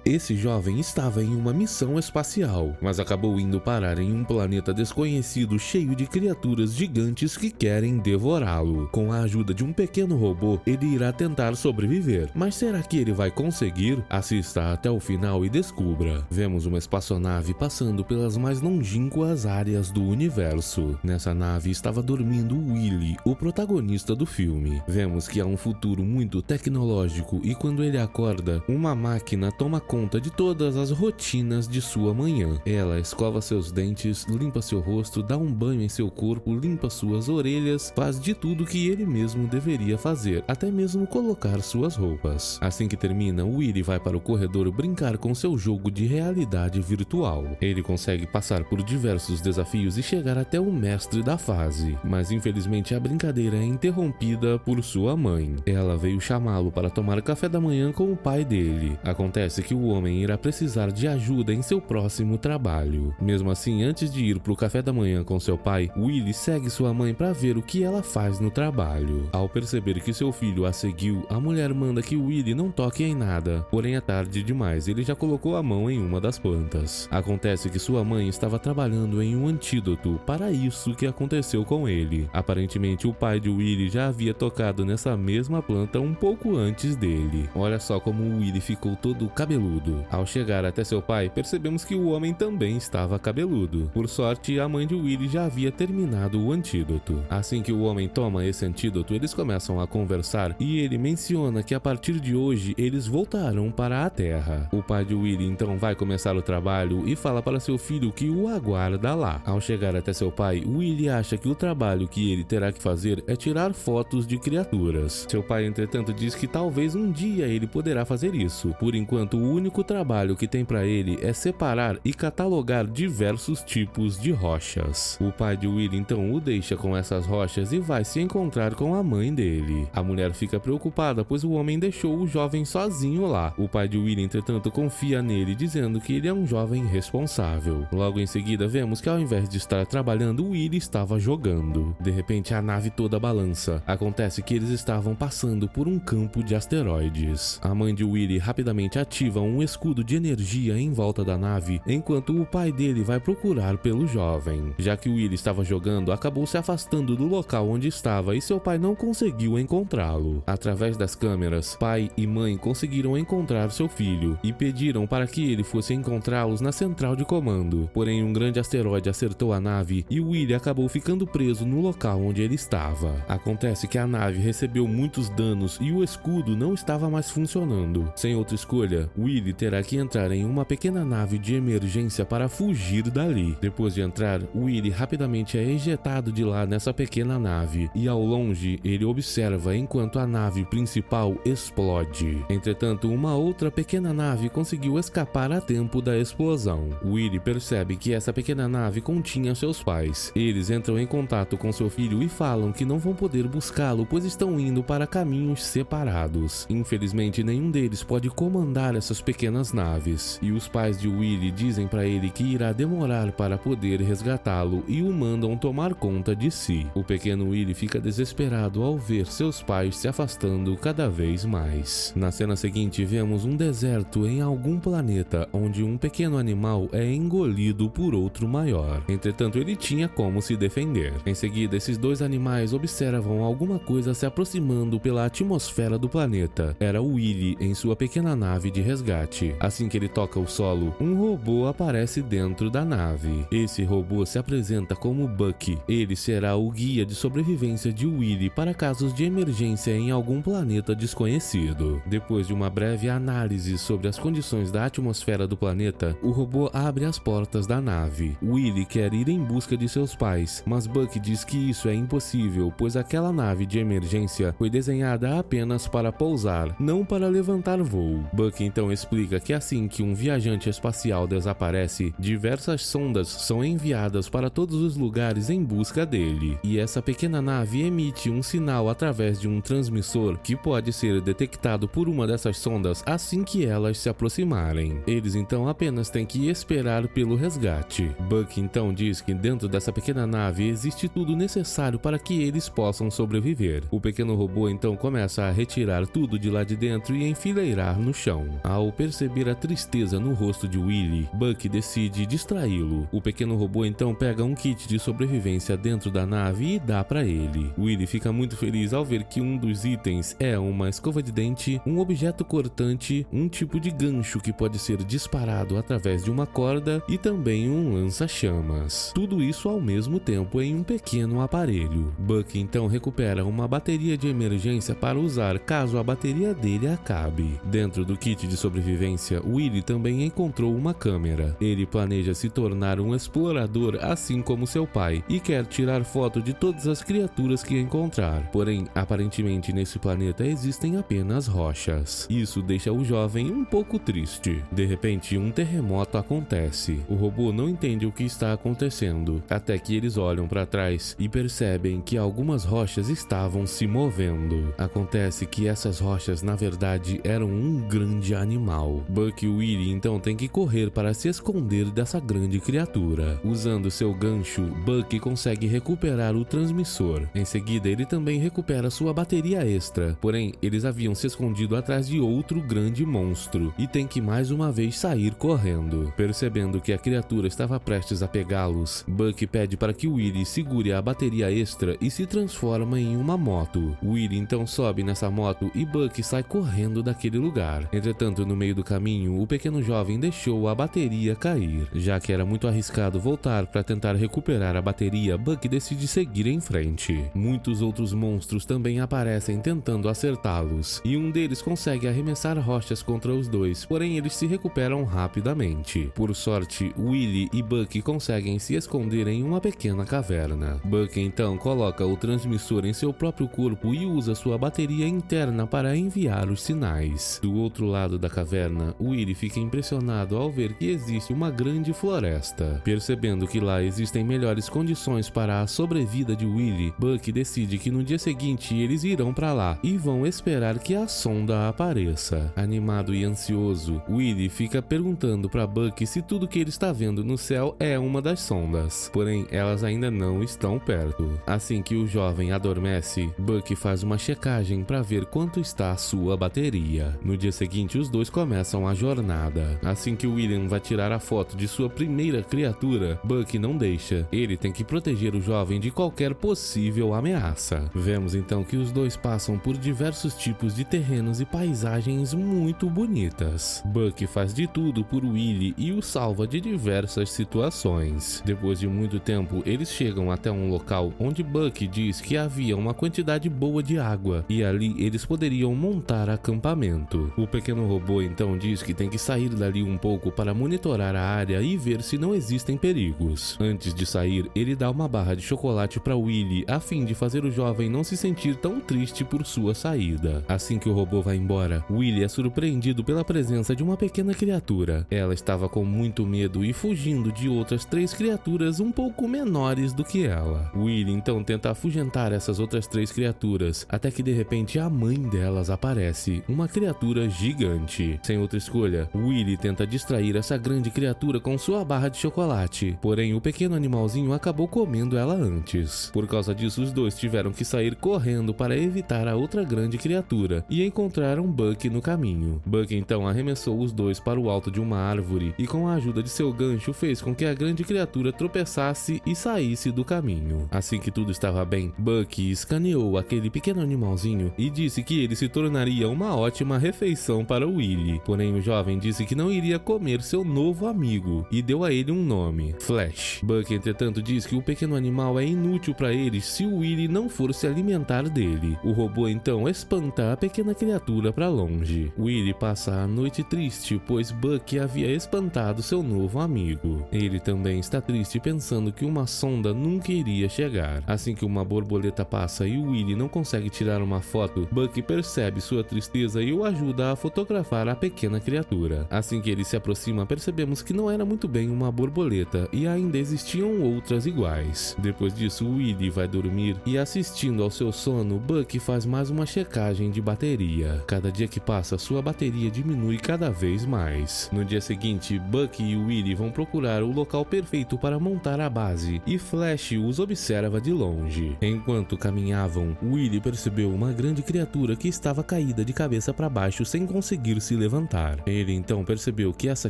Esse jovem estava em uma missão espacial, mas acabou indo parar em um planeta desconhecido cheio de criaturas gigantes que querem devorá-lo. Com a ajuda de um pequeno robô, ele irá tentar sobreviver. Mas será que ele vai conseguir? Assista até o final e descubra. Vemos uma espaçonave passando pelas mais longínquas áreas do universo. Nessa nave estava dormindo Willy, o protagonista do filme. Vemos que há um futuro muito tecnológico e quando ele acorda, uma máquina toma conta de todas as rotinas de sua manhã. Ela escova seus dentes, limpa seu rosto, dá um banho em seu corpo, limpa suas orelhas, faz de tudo que ele mesmo deveria fazer, até mesmo colocar suas roupas. Assim que termina, Willy vai para o corredor brincar com seu jogo de realidade virtual. Ele consegue passar por diversos desafios e chegar até o mestre da fase, mas infelizmente a brincadeira é interrompida por sua mãe. Ela veio chamá-lo para tomar café da manhã com o pai dele. Acontece que o homem irá precisar de ajuda em seu próximo trabalho. Mesmo assim, antes de ir para o café da manhã com seu pai, Willy segue sua mãe para ver o que ela faz no trabalho. Ao perceber que seu filho a seguiu, a mulher manda que Willy não toque em nada, porém é tarde demais, ele já colocou a mão em uma das plantas. Acontece que sua mãe estava trabalhando em um antídoto para isso que aconteceu com ele. Aparentemente o pai de Willy já havia tocado nessa mesma planta um pouco antes dele. Olha só como o Willy ficou todo cabeludo. Ao chegar até seu pai, percebemos que o homem também estava cabeludo. Por sorte, a mãe de Willy já havia terminado o antídoto. Assim que o homem toma esse antídoto, eles começam a conversar e ele menciona que a partir de hoje eles voltarão para a Terra. O pai de Willy então vai começar o trabalho e fala para seu filho que o aguarda lá. Ao chegar até seu pai, Willy acha que o trabalho que ele terá que fazer é tirar fotos de criaturas. Seu pai, entretanto, diz que talvez um dia ele poderá fazer isso. Por enquanto, o único trabalho que tem para ele é separar e catalogar diversos tipos de rochas. O pai de Willy então o deixa com essas rochas e vai se encontrar com a mãe dele. A mulher fica preocupada, pois o homem deixou o jovem sozinho lá. O pai de Willy, entretanto, confia nele, dizendo que ele é um jovem responsável. Logo em seguida, vemos que ao invés de estar trabalhando, Willy estava jogando. De repente, a nave toda balança. Acontece que eles estavam passando por um campo de asteroides. A mãe de Willy rapidamente ativa um escudo de energia em volta da nave, enquanto o pai dele vai procurar pelo jovem. Já que Willy estava jogando, acabou se afastando do local onde estava e seu pai não conseguiu encontrá-lo. Através das câmeras, pai e mãe conseguiram encontrar seu filho e pediram para que ele fosse encontrá-los na central de comando. Porém, um grande asteroide acertou a nave e Willy acabou ficando preso no local onde ele estava. Acontece que a nave recebeu muitos danos e o escudo não estava mais funcionando. Sem outra escolha, Willy terá que entrar em uma pequena nave de emergência para fugir dali. Depois de entrar, Willy rapidamente é ejetado de lá nessa pequena nave e ao longe ele observa enquanto a nave principal explode. Entretanto, uma outra pequena nave conseguiu escapar a tempo da explosão. Willy percebe que essa pequena nave continha seus pais. Eles entram em contato com seu filho e falam que não vão poder buscá-lo, pois estão indo para caminhos separados. Infelizmente, nenhum deles pode comandar essas pequenas naves, e os pais de Willy dizem para ele que irá demorar para poder resgatá-lo e o mandam tomar conta de si. O pequeno Willy fica desesperado ao ver seus pais se afastando cada vez mais. Na cena seguinte, vemos um deserto em algum planeta, onde um pequeno animal é engolido por outro maior. Entretanto, ele tinha como se defender. Em seguida, esses dois animais observam alguma coisa se aproximando pela atmosfera do planeta. Era Willy em sua pequena nave de resgate. Assim que ele toca o solo, um robô aparece dentro da nave. Esse robô se apresenta como Bucky. Ele será o guia de sobrevivência de Willy para casos de emergência em algum planeta desconhecido. Depois de uma breve análise sobre as condições da atmosfera do planeta, o robô abre as portas da nave. Willy quer ir em busca de seus pais, mas Bucky diz que isso é impossível, pois aquela nave de emergência foi desenhada apenas para pousar, não para levantar voo. Bucky então explica que assim que um viajante espacial desaparece, diversas sondas são enviadas para todos os lugares em busca dele, e essa pequena nave emite um sinal através de um transmissor que pode ser detectado por uma dessas sondas assim que elas se aproximarem. Eles então apenas têm que esperar pelo resgate. Bucky então diz que dentro dessa pequena nave existe tudo necessário para que eles possam sobreviver. O pequeno robô então começa a retirar tudo de lá de dentro e enfileirar no chão. Ao perceber a tristeza no rosto de Willy, Buck decide distraí-lo. O pequeno robô então pega um kit de sobrevivência dentro da nave e dá pra ele. Willy fica muito feliz ao ver que um dos itens é uma escova de dente, um objeto cortante, um tipo de gancho que pode ser disparado através de uma corda e também um lança-chamas. Tudo isso ao mesmo tempo em um pequeno aparelho. Buck então recupera uma bateria de emergência para usar caso a bateria dele acabe. Dentro do kit de sobrevivência, Willy também encontrou uma câmera. Ele planeja se tornar um explorador assim como seu pai e quer tirar foto de todas as criaturas que encontrar. Porém, aparentemente nesse planeta existem apenas rochas. Isso deixa o jovem um pouco triste. De repente, um terremoto acontece. O robô não entende o que está acontecendo, até que eles olham para trás e percebem que algumas rochas estavam se movendo. Acontece que essas rochas na verdade eram um grande animal. Buck e Willy então têm que correr para se esconder dessa grande criatura. Usando seu gancho, Buck consegue recuperar o transmissor. Em seguida, ele também recupera sua bateria extra. Porém, eles haviam se escondido atrás de outro grande monstro e tem que mais uma vez sair correndo. Percebendo que a criatura estava prestes a pegá-los, Buck pede para que Willy segure a bateria extra e se transforma em uma moto. Willy então sobe nessa moto e Buck sai correndo daquele lugar. Entretanto, no meio do caminho, o pequeno jovem deixou a bateria cair. Já que era muito arriscado voltar para tentar recuperar a bateria, Buck decide seguir em frente. Muitos outros monstros também aparecem tentando acertá-los, e um deles consegue arremessar rochas contra os dois, porém eles se recuperam rapidamente. Por sorte, Willy e Buck conseguem se esconder em uma pequena caverna. Buck então coloca o transmissor em seu próprio corpo e usa sua bateria interna para enviar os sinais. Do outro lado da caverna, Willy fica impressionado ao ver que existe uma grande floresta. Percebendo que lá existem melhores condições para a sobrevida de Willy, Buck decide que no dia seguinte eles irão para lá e vão esperar que a sonda apareça. Animado e ansioso, Willy fica perguntando para Buck se tudo que ele está vendo no céu é uma das sondas, porém elas ainda não estão perto. Assim que o jovem adormece, Buck faz uma checagem para ver quanto está a sua bateria. No dia seguinte, os dois começam a jornada. Assim que William vai tirar a foto de sua primeira criatura, Buck não deixa. Ele tem que proteger o jovem de qualquer possível ameaça. Vemos então que os dois passam por diversos tipos de terrenos e paisagens muito bonitas. Buck faz de tudo por Willy e o salva de diversas situações. Depois de muito tempo, eles chegam até um local onde Buck diz que havia uma quantidade boa de água e ali eles poderiam montar acampamento. O pequeno robô então diz que tem que sair dali um pouco para monitorar a área e ver se não existem perigos. Antes de sair, ele dá uma barra de chocolate para Willy a fim de fazer o jovem não se sentir tão triste por sua saída. Assim que o robô vai embora, Willy é surpreendido pela presença de uma pequena criatura. Ela estava com muito medo e fugindo de outras 3 criaturas um pouco menores do que ela. Willy então tenta afugentar essas outras 3 criaturas, até que de repente a mãe delas aparece, uma criatura gigante. Sem outra escolha, Willy tenta distrair essa grande criatura com sua barra de chocolate, porém o pequeno animalzinho acabou comendo ela antes. Por causa disso, os dois tiveram que sair correndo para evitar a outra grande criatura e encontraram Buck no caminho. Buck então arremessou os dois para o alto de uma árvore e com a ajuda de seu gancho fez com que a grande criatura tropeçasse e saísse do caminho. Assim que tudo estava bem, Buck escaneou aquele pequeno animalzinho e disse que ele se tornaria uma ótima refeição para Willy. Porém, o jovem disse que não iria comer seu novo amigo e deu a ele um nome, Flash. Buck, entretanto, diz que o pequeno animal é inútil para eles se o Willy não for se alimentar dele. O robô então espanta a pequena criatura para longe. Willy passa a noite triste, pois Buck havia espantado seu novo amigo. Ele também está triste pensando que uma sonda nunca iria chegar. Assim que uma borboleta passa e Willy não consegue tirar uma foto, Buck percebe sua tristeza e o ajuda a fotografar a pequena criatura. Assim que ele se aproxima, percebemos que não era muito bem uma borboleta e ainda existiam outras iguais. Depois disso, Willy vai dormir e, assistindo ao seu sono, Buck faz mais uma checagem de bateria. Cada dia que passa, sua bateria diminui cada vez mais. No dia seguinte, Buck e Willy vão procurar o local perfeito para montar a base e Flash os observa de longe. Enquanto caminhavam, Willy percebeu uma grande criatura que estava caída de cabeça para baixo sem conseguir se levantar. Ele então percebeu que essa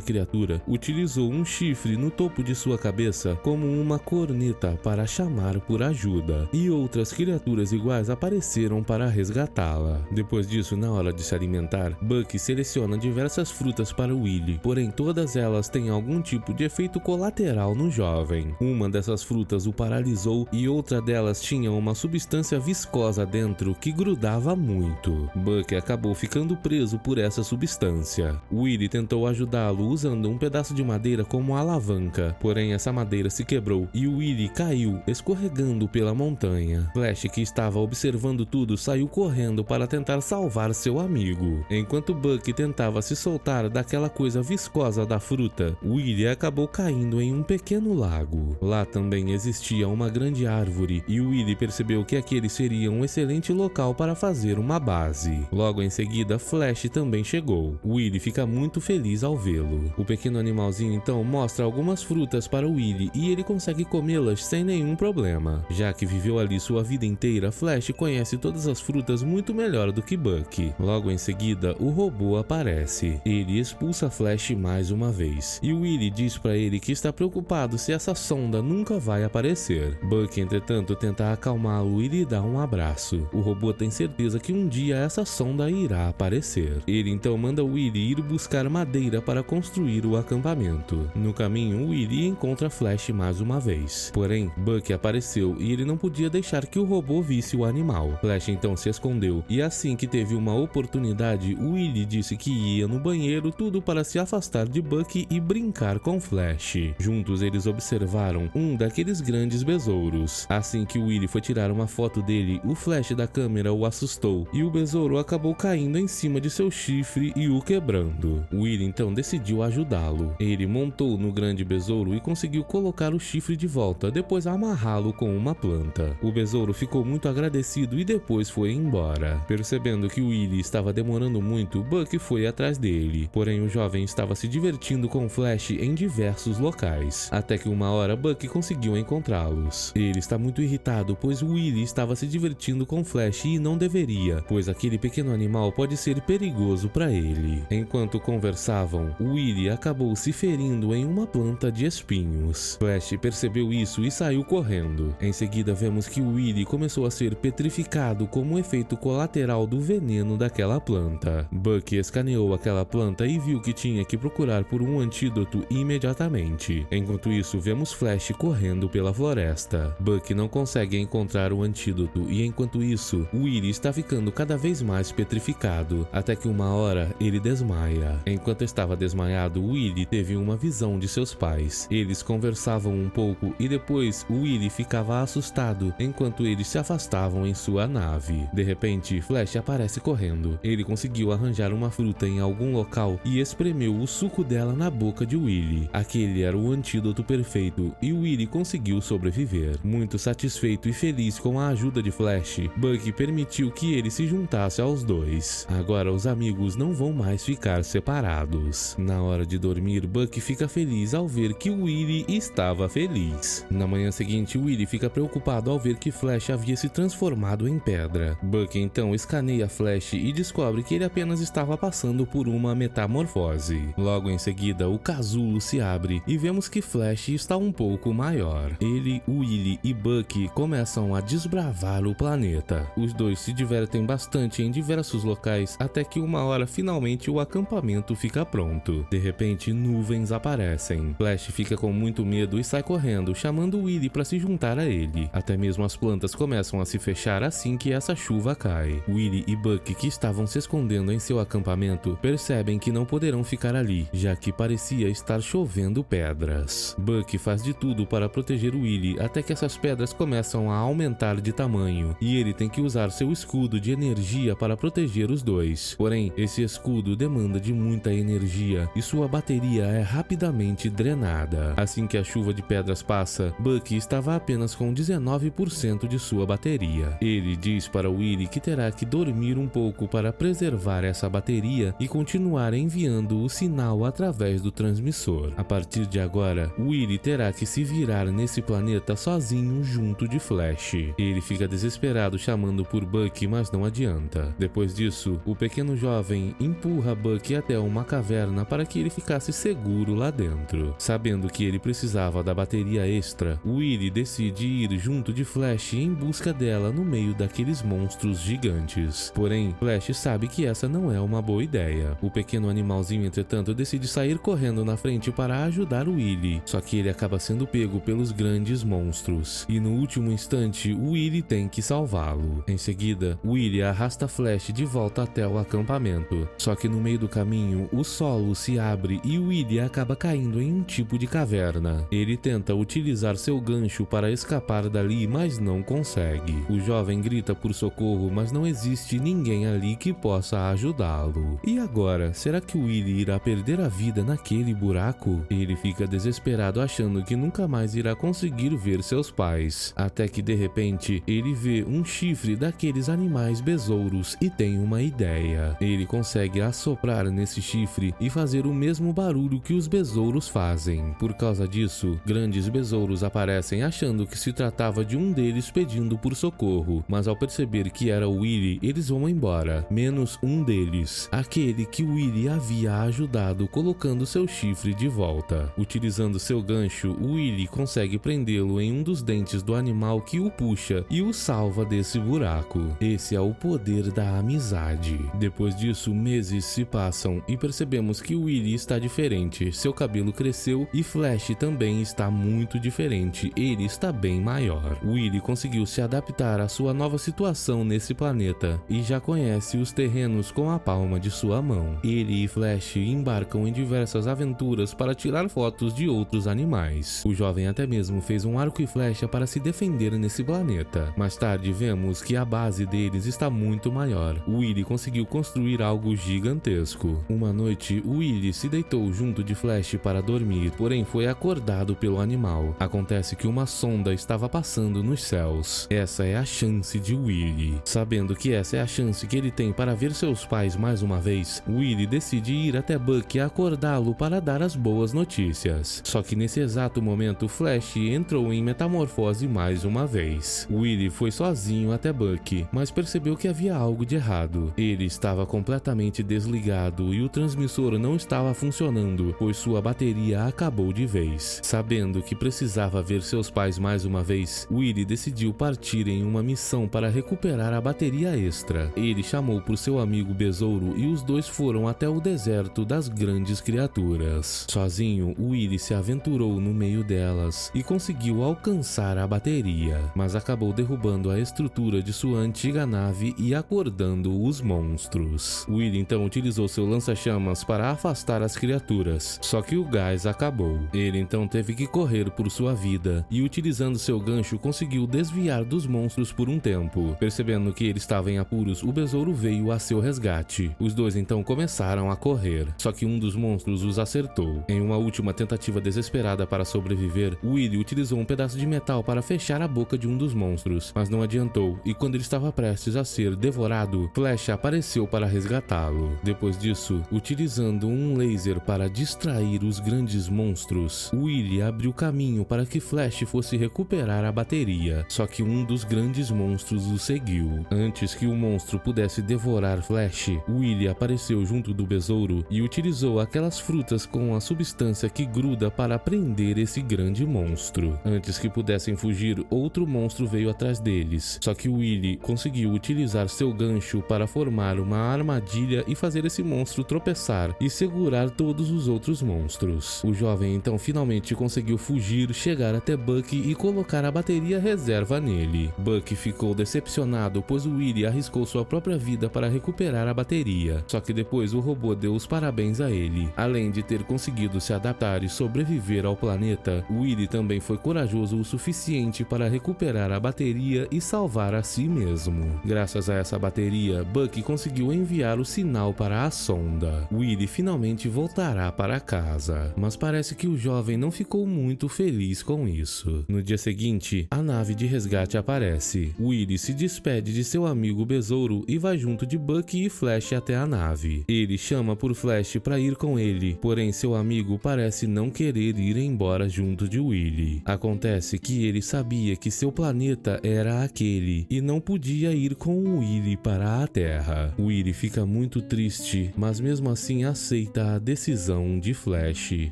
criatura utilizou um chifre no topo de sua cabeça como uma corneta para chamar por ajuda, e outras criaturas iguais apareceram para resgatá-la. Depois disso, na hora de se alimentar, Buck seleciona diversas frutas para Willy, porém todas elas têm algum tipo de efeito colateral no jovem. Uma dessas frutas o paralisou e outra delas tinha uma substância viscosa dentro que grudava muito. Buck acabou ficando preso por essa substância. Willy tentou ajudá-lo usando um pedaço de madeira como alavanca, porém essa madeira se quebrou e Willy caiu, escorregando pela montanha. Flash, que estava observando tudo, saiu correndo para tentar salvar seu amigo. Enquanto Buck tentava se soltar daquela coisa viscosa da fruta, Willy acabou caindo em um pequeno lago. Lá também existia uma grande árvore e Willy percebeu que aquele seria um excelente local para fazer uma base. Logo em seguida, Flash também chegou. Willy fica muito feliz ao vê-lo. O pequeno animalzinho então mostra algumas frutas para Willy e ele consegue comê-las sem nenhum problema. Já que viveu ali sua vida inteira, Flash conhece todas as frutas muito melhor do que Buck. Logo em seguida, o robô aparece. Ele expulsa Flash mais uma vez e Willy diz para ele que está preocupado se essa sonda nunca vai aparecer. Buck, entretanto, tenta acalmá-lo e lhe dá um abraço. O robô tem certeza que um dia essa sonda irá aparecer. Ele então manda Willy ir buscar madeira para construir o acampamento. No caminho, Willy encontra Flash mais uma vez. Porém, Buck apareceu e ele não podia deixar que o robô visse o animal. Flash então se escondeu e assim que teve uma oportunidade, Willy disse que ia no banheiro, tudo para se afastar de Buck e brincar com Flash. Juntos eles observaram um daqueles grandes besouros. Assim que Willy foi tirar uma foto dele, o flash da câmera o assustou e o besouro acabou caindo em cima de seu chifre e o quebrando. Willy então decidiu ajudá-lo. Ele montou no grande besouro e conseguiu colocar o chifre de volta, depois amarrá-lo com uma planta. O besouro ficou muito agradecido e depois foi embora. Percebendo que Willy estava demorando muito, Buck foi atrás dele. Porém, o jovem estava se divertindo com Flash em diversos locais, até que uma hora Buck conseguiu encontrá-los. Ele está muito irritado, pois Willy estava se divertindo com Flash e não deveria, pois aquele pequeno animal pode ser perigoso para ele. Enquanto conversavam, Willy acabou se ferindo em uma planta de espinhos. Flash percebeu isso e saiu correndo. Em seguida, vemos que Willy começou a ser petrificado como efeito colateral do veneno daquela planta. Buck escaneou aquela planta e viu que tinha que procurar por um antídoto imediatamente. Enquanto isso, vemos Flash correndo pela floresta. Buck não consegue encontrar o antídoto e enquanto isso, Willy está ficando cada vez mais petrificado, até que uma hora ele desmaia. Enquanto estava desmaiado, Willy teve uma visão de seus pais. Eles conversavam um pouco e depois Willy ficava assustado enquanto eles se afastavam em sua nave. De repente, Flash aparece correndo. Ele conseguiu arranjar uma fruta em algum local e espremeu o suco dela na boca de Willy. Aquele era o antídoto perfeito e Willy conseguiu sobreviver. Muito satisfeito e feliz com a ajuda de Flash, Buck permitiu que ele se juntasse aos dois. Agora os amigos não vão mais ficar separados. Na hora de dormir, Buck fica feliz ao ver que Willy estava feliz. Na manhã seguinte, Willy fica preocupado ao ver que Flash havia se transformado em pedra. Buck então escaneia Flash e descobre que ele apenas estava passando por uma metamorfose. Logo em seguida, o casulo se abre e vemos que Flash está um pouco maior. Ele, Willy e Buck começam a desbravar o planeta. Os dois se divertem bastante em diversos locais até que uma hora finalmente o acampamento fica pronto. De repente, nuvens aparecem. Flash fica com muito medo e sai correndo, chamando Willy para se juntar a ele. Até mesmo as plantas começam a se fechar assim que essa chuva cai. Willy e Buck, que estavam se escondendo em seu acampamento, percebem que não poderão ficar ali, já que parecia estar chovendo pedras. Buck faz de tudo para proteger Willy até que essas pedras começam a aumentar de tamanho e ele tem que usar seu escudo de energia para proteger os dois. Porém, esse escudo demanda de muita energia e sua bateria é rapidamente drenada. Assim que a chuva de pedras passa, Buck estava apenas com 19% de sua bateria. Ele diz para Willy que terá que dormir um pouco para preservar essa bateria e continuar enviando o sinal através do transmissor. A partir de agora, Willy terá que se virar nesse planeta sozinho junto de Flash. Ele fica desesperado chamando por Buck, mas não adianta. Depois disso, o pequeno jovem empurra Bucky até uma caverna para que ele ficasse seguro lá dentro. Sabendo que ele precisava da bateria extra, Willy decide ir junto de Flash em busca dela no meio daqueles monstros gigantes. Porém, Flash sabe que essa não é uma boa ideia. O pequeno animalzinho, entretanto, decide sair correndo na frente para ajudar Willy, só que ele acaba sendo pego pelos grandes monstros, e no último instante, Willy tem que salvá-lo. Em seguida, Willy arrasta Flash de volta até o acampamento, só que no meio do caminho, o solo se abre e Willy acaba caindo em um tipo de caverna. Ele tenta utilizar seu gancho para escapar dali, mas não consegue. O jovem grita por socorro, mas não existe ninguém ali que possa ajudá-lo. E agora, será que Willy irá perder a vida naquele buraco? Ele fica desesperado, achando que nunca mais irá conseguir ver seus pais, até que de repente ele vê um chifre daqueles animais besouros e tem uma ideia. Ele consegue assoprar nesse chifre e fazer o mesmo barulho que os besouros fazem. Por causa disso, grandes besouros aparecem, achando que se tratava de um deles pedindo por socorro, mas ao perceber que era o Willy, eles vão embora, menos um deles, aquele que o Willy havia ajudado colocando seu chifre de volta. Utilizando seu gancho, Willy consegue prendê-lo em um dos dentes do animal que o puxa e o salva desse buraco. Esse é o poder da amizade. Depois disso, meses se passam e percebemos que Willy está diferente. Seu cabelo cresceu e Flash também está muito diferente. Ele está bem maior. Willy conseguiu se adaptar à sua nova situação nesse planeta e já conhece os terrenos com a palma de sua mão. Ele e Flash embarcam em diversas aventuras para tirar fotos de outros animais. O jovem até mesmo fez um arco e flecha para se defender nesse planeta. Mais tarde vemos que a base deles está muito maior. Willy conseguiu construir algo gigantesco. Uma noite, Willy se deitou junto de Flash para dormir, porém foi acordado pelo animal. Acontece que uma sonda estava passando nos céus. Essa é a chance de Willy. Sabendo que essa é a chance que ele tem para ver seus pais mais uma vez, Willy decide ir até Bucky acordá-lo para dar as boas notícias. Só que nesse exato momento, Flash entrou em metamorfose mais uma vez. Willy foi sozinho até Bucky, mas percebeu que havia algo de errado. Ele estava completamente desligado e o transmissor não estava funcionando, pois sua bateria acabou de vez. Sabendo que precisava ver seus pais mais uma vez, Willy decidiu partir em uma missão para recuperar a bateria extra. Ele chamou por seu amigo Besouro e os dois foram até o deserto das grandes criaturas. Sozinho, Willy se aventurou no meio delas e conseguiu alcançar a bateria, mas acabou derrubando a estrutura de sua antiga nave e acordando os monstros. Willy então utilizou seu lança-chamas para afastar as criaturas, só que o gás acabou. Ele então teve que correr por sua vida e, utilizando seu gancho, conseguiu desviar dos monstros por um tempo. Percebendo que ele estava em apuros, o besouro veio a seu resgate. Os dois então começaram a correr, só que um dos monstros os acertou. Em uma última tentativa desesperada para sobreviver, Willy utilizou um pedaço de metal para fechar a boca de um dos monstros, mas não adiantou, e quando ele estava prestes a ser devorado, Flash apareceu para resgatá-lo. Depois disso, utilizando um laser para distrair os grandes monstros, Willy abriu caminho para que Flash fosse recuperar a bateria, só que um dos grandes monstros o seguiu. Antes que o monstro pudesse devorar Flash, Willy apareceu junto do besouro e utilizou aquelas frutas com a substância que gruda para prender esse grande monstro. Antes que pudessem fugir, outro monstro veio atrás deles, só que Willy conseguiu utilizar seu gancho para formar uma armadilha e fazer esse monstro tropeçar e segurar todos os outros monstros. O jovem então finalmente conseguiu fugir, chegar até Bucky e colocar a bateria reserva nele. Bucky ficou decepcionado, pois Willy arriscou sua própria vida para recuperar a bateria, só que depois o robô deu os parabéns a ele. Além de ter conseguido se adaptar e sobreviver ao planeta, Willy também foi corajoso o suficiente para recuperar a bateria e salvar a si mesmo. Graças a essa bateria, Bucky conseguiu enviar o sinal para a sonda. Willy finalmente voltará para casa, mas parece que o jovem não ficou muito feliz com isso. No dia seguinte, a nave de resgate aparece. Willy se despede de seu amigo Besouro e vai junto de Bucky e Flash até a nave. Ele chama por Flash para ir com ele, porém seu amigo parece não querer ir embora junto de Willy. Acontece que ele sabia que seu planeta era aquele e não podia ir com Willy para a Terra. Willy fica muito triste, mas mesmo assim aceita a decisão de Flash.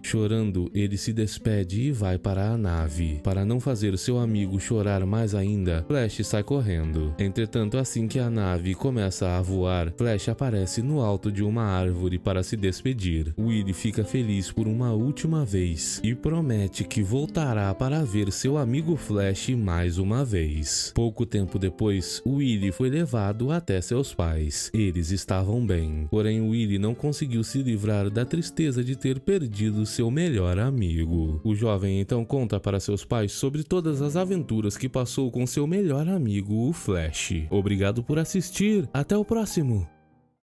Chorando, ele se despede e vai para a nave. Para não fazer seu amigo chorar mais ainda, Flash sai correndo. Entretanto, assim que a nave começa a voar, Flash aparece no alto de uma árvore para se despedir. Willy fica feliz por uma última vez e promete que voltará para ver seu amigo Flash mais uma vez. Pouco tempo depois, Willy foi levado até seus pais. Eles estavam bem, porém Willy não conseguiu se livrar da tristeza de ter perdido seu melhor amigo. O jovem então conta para seus pais sobre todas as aventuras que passou com seu melhor amigo, o Flash. Obrigado por assistir, até o próximo!